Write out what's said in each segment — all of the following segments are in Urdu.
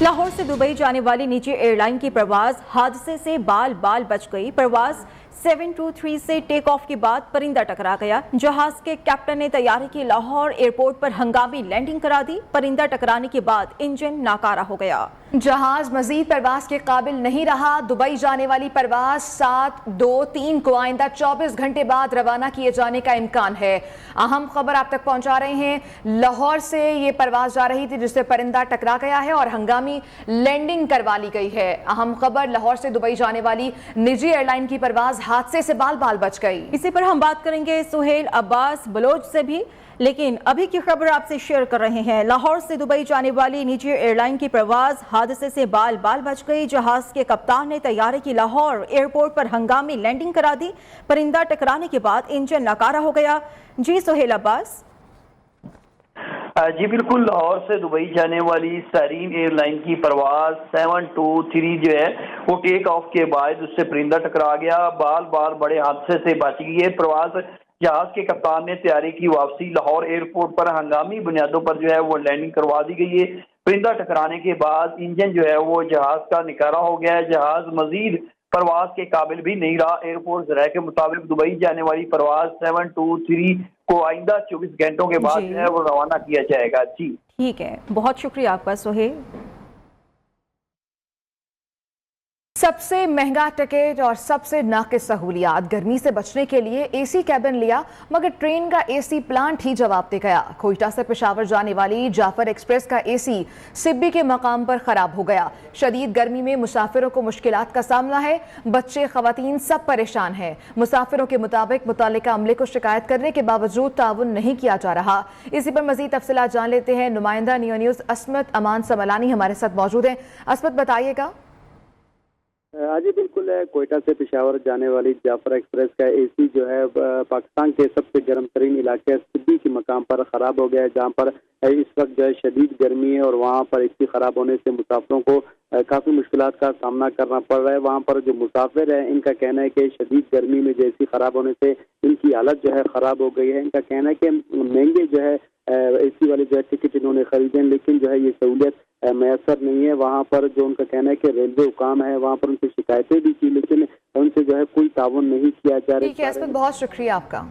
لاہور سے دبئی جانے والی نجی ایئر لائن کی پرواز حادثے سے بال بال بچ گئی۔ پرواز 723 سے ٹیک آف کے بعد پرندہ ٹکرا گیا۔ جہاز کے کیپٹن نے طیارے کی لاہور ایئرپورٹ پر ہنگامی لینڈنگ کرا دی۔ پرندہ ٹکرانے کے بعد انجن ناکارہ ہو گیا۔ جہاز مزید پرواز کے قابل نہیں رہا۔ دبئی جانے والی پرواز 723 کو آئندہ 24 گھنٹے بعد روانہ کیے جانے کا امکان ہے۔ اہم خبر آپ تک پہنچا رہے ہیں۔ لاہور سے یہ پرواز جا رہی تھی جس سے پرندہ ٹکرا گیا ہے اور ہنگامی لینڈنگ کروا لی گئی ہے۔ اہم خبر لاہور سے دبئی جانے والی نجی ایئر لائن کی پرواز حادثے سے بال بال بچ گئی۔ اسی پر ہم بات کریں گے سہیل عباس بلوچ سے بھی، لیکن ابھی کی خبر آپ سے شیئر کر رہے ہیں۔ لاہور سے دبئی جانے والی نجی ایئر لائن کی پرواز حادثے سے بال بال بچ گئی۔ جہاز کے کپتان نے طیارے کی لاہور ایئرپورٹ پر ہنگامی لینڈنگ کرا دی۔ پرندہ ٹکرانے کے بعد انجن ناکارہ ہو گیا۔ جی سہیل عباس۔ جی بالکل، لاہور سے دبئی جانے والی سائرین ایئر لائن کی پرواز 723 جو ہے وہ ٹیک آف کے بعد اس سے پرندہ ٹکرا گیا۔ بال بال بڑے حادثے سے بچ گئی ہے پرواز۔ جہاز کے کپتان نے طیارے کی واپسی لاہور ایئرپورٹ پر ہنگامی بنیادوں پر جو ہے وہ لینڈنگ کروا دی گئی ہے۔ پرندہ ٹکرانے کے بعد انجن جو ہے وہ جہاز کا نکارہ ہو گیا ہے۔ جہاز مزید پرواز کے قابل بھی نہیں رہا۔ ایئرپورٹ ذرائع کے مطابق دبئی جانے والی پرواز 723 کو آئندہ 24 گھنٹوں کے بعد جو ہے وہ روانہ کیا جائے گا۔ جی ٹھیک ہے، بہت شکریہ آپ کا سہیل۔ سب سے مہنگا ٹکٹ اور سب سے ناقص سہولیات، گرمی سے بچنے کے لیے اے سی کیبن لیا مگر ٹرین کا اے سی پلانٹ ہی جواب دے گیا۔ کوئٹہ سے پشاور جانے والی جعفر ایکسپریس کا اے سی سبی کے مقام پر خراب ہو گیا۔ شدید گرمی میں مسافروں کو مشکلات کا سامنا ہے، بچے خواتین سب پریشان ہیں۔ مسافروں کے مطابق متعلقہ عملے کو شکایت کرنے کے باوجود تعاون نہیں کیا جا رہا۔ اسی پر مزید تفصیلات جان لیتے ہیں، نمائندہ نیو نیوز عصمت امان سملانی ہمارے ساتھ موجود ہیں۔ عصمت بتائیے گا۔ جی بالکل، کوئٹہ سے پشاور جانے والی جعفر ایکسپریس کا اے سی جو ہے پاکستان کے سب سے گرم ترین علاقے سبی کے مقام پر خراب ہو گیا ہے، جہاں پر اس وقت جو ہے شدید گرمی ہے اور وہاں پر اے سی خراب ہونے سے مسافروں کو کافی مشکلات کا سامنا کرنا پڑ رہا ہے۔ وہاں پر جو مسافر ہیں ان کا کہنا ہے کہ شدید گرمی میں جو اے سی خراب ہونے سے ان کی حالت جو ہے خراب ہو گئی ہے۔ ان کا کہنا ہے کہ مہنگے جو ہے اے سی والے جو ہے ٹکٹ انہوں نے خریدے ہیں، لیکن جو ہے یہ سہولیت میسر نہیں ہے۔ وہاں پر جو ان کا کہنا ہے کہ ریلوے حکام ہے، وہاں پر ان سے شکایتیں بھی کی لیکن ان سے جو ہے کوئی تعاون نہیں کیا جا رہا ہے۔ ٹھیک ہے عصمت، بہت شکریہ آپ کا۔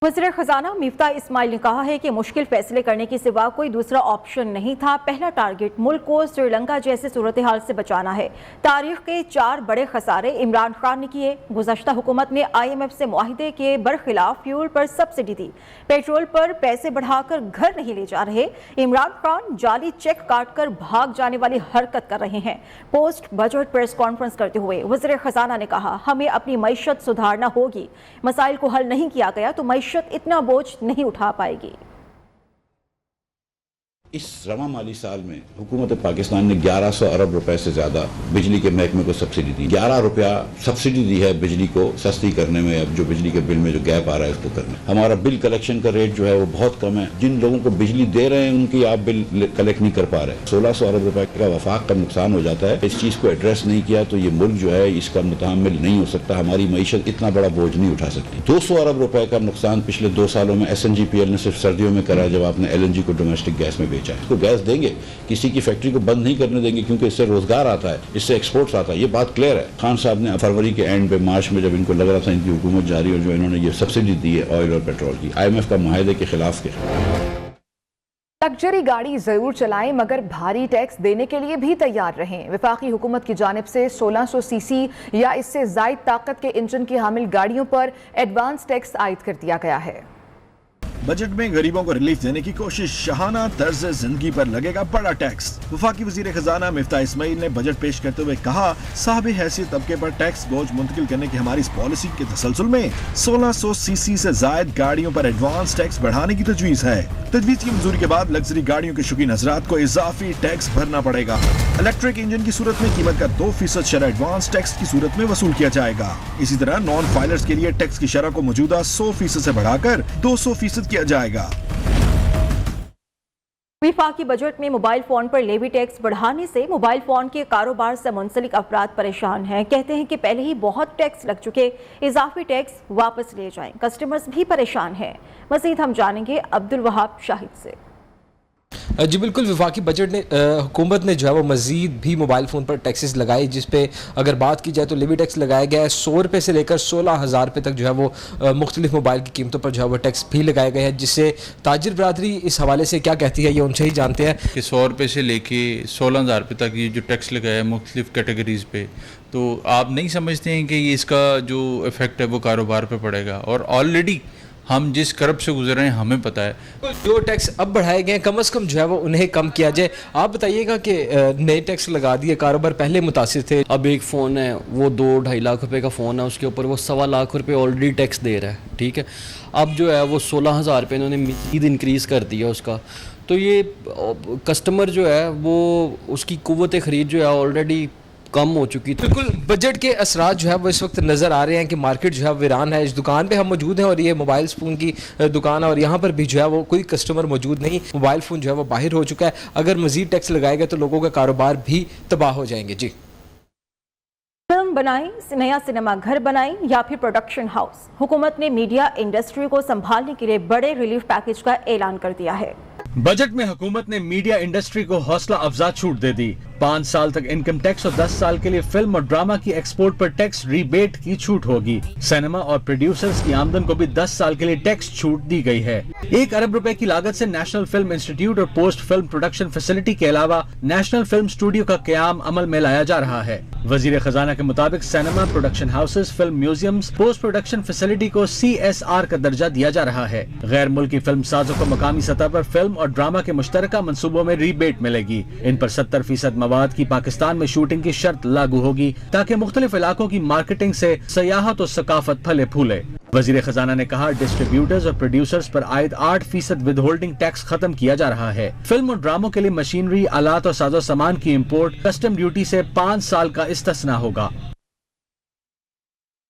وزیر خزانہ مفتاح اسماعیل نے کہا ہے کہ مشکل فیصلے کرنے کے سوا کوئی دوسرا آپشن نہیں تھا۔ پہلا ٹارگٹ ملک کو سری لنکا جیسے صورتحال سے بچانا ہے۔ تاریخ کے 4 بڑے خسارے عمران خان نے کیے۔ گزشتہ حکومت نے IMF سے معاہدے کے برخلاف فیول پر سبسڈی دی، پیٹرول پر پیسے بڑھا کر گھر نہیں لے جا رہے۔ عمران خان جعلی چیک کاٹ کر بھاگ جانے والی حرکت کر رہے ہیں۔ پوسٹ بجٹ پریس کانفرنس کرتے ہوئے وزیر خزانہ نے کہا، ہمیں اپنی معیشت سدھارنا ہوگی۔ مسائل کو حل نہیں کیا گیا تو معیشت اتنا بوجھ نہیں اٹھا پائے گی۔ اس رواں مالی سال میں حکومت پاکستان نے 1100 ارب روپے سے زیادہ بجلی کے محکمے کو سبسڈی دی۔ 11 روپیہ سبسڈی دی ہے بجلی کو سستی کرنے میں، اب جو بجلی کے بل میں جو گیپ آ رہا ہے اس کو کرنے۔ ہمارا بل کلیکشن کا ریٹ جو ہے وہ بہت کم ہے۔ جن لوگوں کو بجلی دے رہے ہیں ان کی آپ بل کلیکٹ نہیں کر پا رہے۔ 1600 ارب روپے کا وفاق کا نقصان ہو جاتا ہے۔ اس چیز کو ایڈریس نہیں کیا تو یہ ملک جو ہے اس کا متحمل نہیں ہو سکتا۔ ہماری معیشت اتنا بڑا بوجھ نہیں اٹھا سکتی۔ 200 ارب روپے کا نقصان پچھلے 2 سالوں میں SNGPL نے صرف سردیوں میں کرا جب آپ نے LNG کو ڈومیسٹک گیس میں بیچا ہے۔ اس کو گیس دیں گے، کسی کی فیکٹری کو بند نہیں کرنے دیں گے کیونکہ اس سے روزگار آتا ہے، اس سے ایکسپورٹس آتا ہے۔ یہ بات کلیئر ہے۔ خان صاحب نے فروری کے اینڈ پہ مارچ میں جب ان کو لگ رہا تھا ان کی حکومت جاری اور جو انہوں نے یہ سبسڈی دی ہے آئل اور پیٹرول کی، IMF کا معاہدے کے خلاف کیا۔ لگژری گاڑی ضرور چلائیں مگر بھاری ٹیکس دینے کے لیے بھی تیار رہیں۔ وفاقی حکومت کی جانب سے 1600 cc یا اس سے زائد طاقت کے انجن کی حامل گاڑیوں پر ایڈوانس ٹیکس عائد کر دیا گیا ہے۔ بجٹ میں غریبوں کو ریلیف دینے کی کوشش، شاہانہ طرز زندگی پر لگے گا بڑا ٹیکس۔ وفاقی وزیر خزانہ مفتاح اسماعیل نے بجٹ پیش کرتے ہوئے کہا، صاحب حیثیت طبقے پر ٹیکس بوجھ منتقل کرنے کی ہماری اس پالیسی کے تسلسل میں 1600 cc سے زائد گاڑیوں پر ایڈوانس ٹیکس بڑھانے کی تجویز ہے۔ تجویز کی منظوری کے بعد لگژری گاڑیوں کے شوقین حضرات کو اضافی ٹیکس بھرنا پڑے گا۔ الیکٹرک انجن کی صورت میں قیمت کا 2% شرح ایڈوانس ٹیکس کی صورت میں وصول کیا جائے گا۔ اسی طرح نان فائلرز کے لیے ٹیکس کی شرح کو موجودہ 100% سے بڑھا کر 200% کیا جائے گا۔ وفاقی بجٹ میں موبائل فون پر لیوی ٹیکس بڑھانے سے موبائل فون کے کاروبار سے منسلک افراد پریشان ہیں۔ کہتے ہیں کہ پہلے ہی بہت ٹیکس لگ چکے، اضافی ٹیکس واپس لے جائیں۔ کسٹمرز بھی پریشان ہیں۔ مزید ہم جانیں گے عبد الوہاب شاہد سے۔ جی بالکل، وفاقی بجٹ نے حکومت نے جو ہے وہ مزید بھی موبائل فون پر ٹیکسز لگائے، جس پہ اگر بات کی جائے تو لیوی ٹیکس لگایا گیا ہے 100 روپے سے لے کر 16,000 روپے تک جو ہے وہ مختلف موبائل کی قیمتوں پر جو ہے وہ ٹیکس بھی لگائے گئے ہیں، جس سے تاجر برادری اس حوالے سے کیا کہتی ہے یہ ان سے ہی جانتے ہیں کہ 100 روپے سے لے کے 16,000 روپے تک یہ جو ٹیکس لگایا ہے مختلف کیٹیگریز پہ، تو آپ نہیں سمجھتے ہیں کہ یہ اس کا جو افیکٹ ہے وہ کاروبار پہ پڑے گا؟ اور آلریڈی ہم جس کرب سے گزر رہے ہیں ہمیں پتہ ہے جو ٹیکس اب بڑھائے گئے ہیں کم از کم جو ہے وہ انہیں کم کیا جائے۔ آپ بتائیے گا کہ نئے ٹیکس لگا دیے، کاروبار پہلے متاثر تھے، اب ایک فون ہے وہ 2-2.5 لاکھ روپے کا فون ہے، اس کے اوپر وہ 1.25 لاکھ روپے آلریڈی ٹیکس دے رہا ہے، ٹھیک ہے، اب جو ہے وہ 16,000 روپے انہوں نے مزید انکریز کر دیا اس کا، تو یہ کسٹمر جو ہے وہ اس کی قوت خرید جو ہے آلریڈی کم ہو چکی تھی۔ بالکل بجٹ کے اثرات جو ہے وہ اس وقت نظر آ رہے ہیں کہ مارکیٹ جو ہے ویران ہے۔ اس دکان پہ ہم موجود ہیں اور یہ موبائل فون کی دکان ہے اور یہاں پر بھی جو ہے وہ کوئی کسٹمر موجود نہیں، موبائل فون جو ہے وہ باہر ہو چکا ہے۔ اگر مزید ٹیکس لگائے گا تو لوگوں کا کاروبار بھی تباہ ہو جائیں گے۔ جی فلم بنائیں، نیا سنیما گھر بنائیں یا پھر پروڈکشن ہاؤس، حکومت نے میڈیا انڈسٹری کو سنبھالنے کے لیے بڑے ریلیف پیکج کا اعلان کر دیا ہے۔ بجٹ میں حکومت نے میڈیا انڈسٹری کو حوصلہ افزا چھوٹ دے دی۔ 5 سال تک انکم ٹیکس اور 10 سال کے لیے فلم اور ڈرامہ کی ایکسپورٹ پر ٹیکس ریبیٹ کی چھوٹ ہوگی۔ سینما اور پروڈیوسرز کی آمدن کو بھی 10 سال کے لیے ٹیکس چھوٹ دی گئی ہے۔ 1 ارب روپے کی لاگت سے نیشنل فلم انسٹیٹیوٹ اور پوسٹ فلم پروڈکشن فیسلٹی کے علاوہ نیشنل فلم اسٹوڈیو کا قیام عمل میں لایا جا رہا ہے۔ وزیر خزانہ کے مطابق cinema, production houses, film museums, post production facility کو CSR کا درجہ دیا جا رہا ہے۔ غیر ملکی فلم سازوں کو مقامی سطح پر فلم اور ڈرامہ کے مشترکہ منصوبوں میں ریبیٹ ملے گی۔ ان پر 70% مواد کی پاکستان میں شوٹنگ کی شرط لاگو ہوگی تاکہ مختلف علاقوں کی مارکیٹنگ سے سیاحت اور ثقافت پھلے پھولے۔ وزیر خزانہ نے کہا ڈسٹریبیوٹرز اور پروڈیوسرز پر عائد 8% ود ہولڈنگ ٹیکس ختم کیا جا رہا ہے۔ فلم اور ڈراموں کے لیے مشینری، آلات اور ساز و سامان کی امپورٹ کسٹم ڈیوٹی سے 5 سال کا استثناء ہوگا۔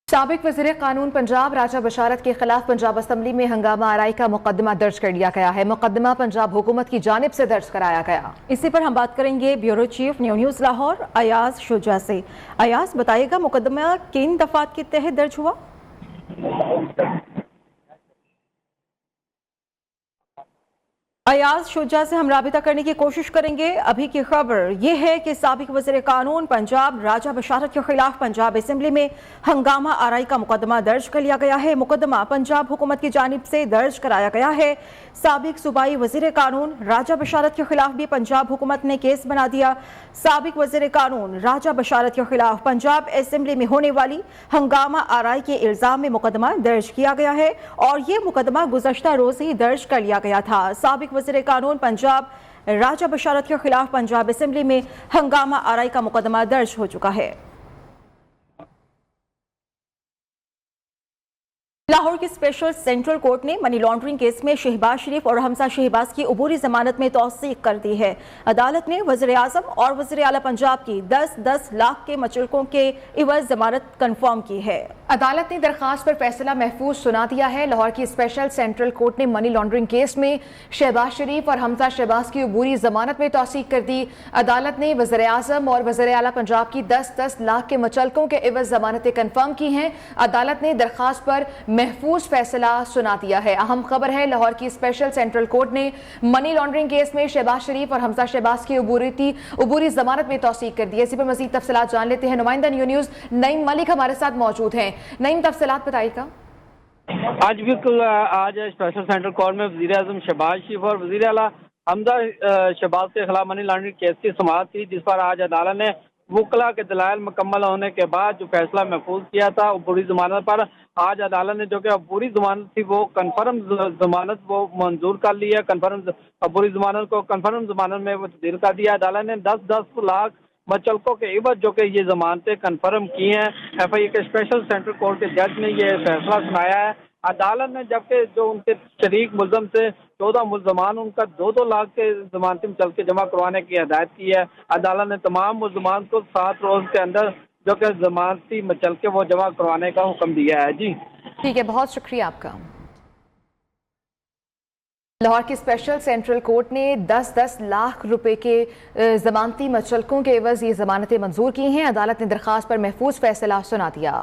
سابق وزیر قانون پنجاب راجہ بشارت کے خلاف پنجاب اسمبلی میں ہنگامہ آرائی کا مقدمہ درج کر لیا گیا ہے۔ مقدمہ پنجاب حکومت کی جانب سے درج کرایا گیا۔ اسی پر ہم بات کریں گے bureau chief news Lahore Ayaz Shuja سے۔ ایاز بتائیے گا مقدمہ کن دفعات کے تحت درج ہوا؟ ایاز شجاع سے ہم رابطہ کرنے کی کوشش کریں گے۔ ابھی کی خبر یہ ہے کہ سابق وزیر قانون پنجاب راجہ بشارت کے خلاف پنجاب اسمبلی میں ہنگامہ آرائی کا مقدمہ درج کر لیا گیا ہے۔ مقدمہ پنجاب حکومت کی جانب سے درج کرایا گیا ہے۔ سابق صوبائی وزیر قانون راجہ بشارت کے خلاف بھی پنجاب حکومت نے کیس بنا دیا۔ سابق وزیر قانون راجہ بشارت کے خلاف پنجاب اسمبلی میں ہونے والی ہنگامہ آرائی کے الزام میں مقدمہ درج کیا گیا ہے اور یہ مقدمہ گزشتہ روز ہی درج کر لیا گیا تھا۔ سابق وزیر قانون پنجاب راجہ بشارت کے خلاف پنجاب اسمبلی میں ہنگامہ آرائی کا مقدمہ درج ہو چکا ہے۔ لاہور کی اسپیشل سینٹرل کورٹ نے منی لانڈرنگ کیس میں شہباز شریف اور حمزہ شہباز کی عبوری ضمانت میں توثیق کر دی ہے۔ عدالت نے وزیر اعظم اور وزیر اعلیٰ پنجاب کی 10-10 لاکھ کے مچلکوں کے عوض ضمانت کنفرم کی ہے۔ عدالت نے درخواست پر فیصلہ محفوظ سنا دیا ہے۔ لاہور کی اسپیشل سینٹرل کورٹ نے منی لانڈرنگ کیس میں شہباز شریف اور حمزہ شہباز کی عبوری ضمانت میں توثیق کر دی۔ عدالت نے وزیر اعظم اور وزیر اعلیٰ پنجاب کی 10-10 لاکھ کے مچلکوں کے عوض ضمانتیں کنفرم کی ہیں۔ عدالت نے درخواست پر محفوظ فیصلہ سنا دیا ہے۔ اہم خبر ہے لاہور کی اسپیشل سینٹرل کورٹ نے منی لانڈرنگ کیس میں شہباز شریف اور حمزہ شہباز کی عبوری ضمانت میں توثیق کر دی ہے۔ اسی پر مزید تفصیلات جان لیتے ہیں۔ نمائندہ نیو نیوز نعیم ملک ہمارے ساتھ موجود ہیں۔ نعیم تفصیلات بتائیے گا۔ آج بالکل آج اسپیشل سینٹرل کورٹ میں وزیر اعظم شہباز شریف اور وزیر اعلیٰ حمزہ شہباز کے خلاف منی لانڈرنگ کیس کی سماعت تھی، جس پر آج عدالت نے وکلا کے دلائل مکمل ہونے کے بعد جو فیصلہ محفوظ کیا تھا عبوری ضمانت پر، آج عدالت نے جو کہ عبوری ضمانت تھی وہ کنفرم ضمانت وہ منظور کر لی ہے۔ عبوری ضمانت کو کنفرم ضمانت میں وہ تبدیل کر دیا۔ عدالت نے 10-10 لاکھ مچلکوں کے عوض جو کہ یہ ضمانتیں کنفرم کی ہیں۔ FIA کے اسپیشل سینٹرل کورٹ کے جج نے یہ فیصلہ سنایا ہے۔ عدالت نے جبکہ جو ان کے شریک ملزم سے 14 ملزمان ان کا 2-2 لاکھ کے ضمانتی مچلکے جمع کروانے کی ہدایت کی ہے۔ عدالت نے تمام ملزمان کو 7 روز کے اندر جو کہ ضمانتی مچلکے وہ جمع کروانے کا حکم دیا ہے۔ جی ٹھیک ہے، بہت شکریہ آپ کا۔ لاہور کی اسپیشل سینٹرل کورٹ نے 10-10 لاکھ روپے کے ضمانتی مچلکوں کے عوض یہ ضمانتیں منظور کی ہیں۔ عدالت نے درخواست پر محفوظ فیصلہ سنا دیا۔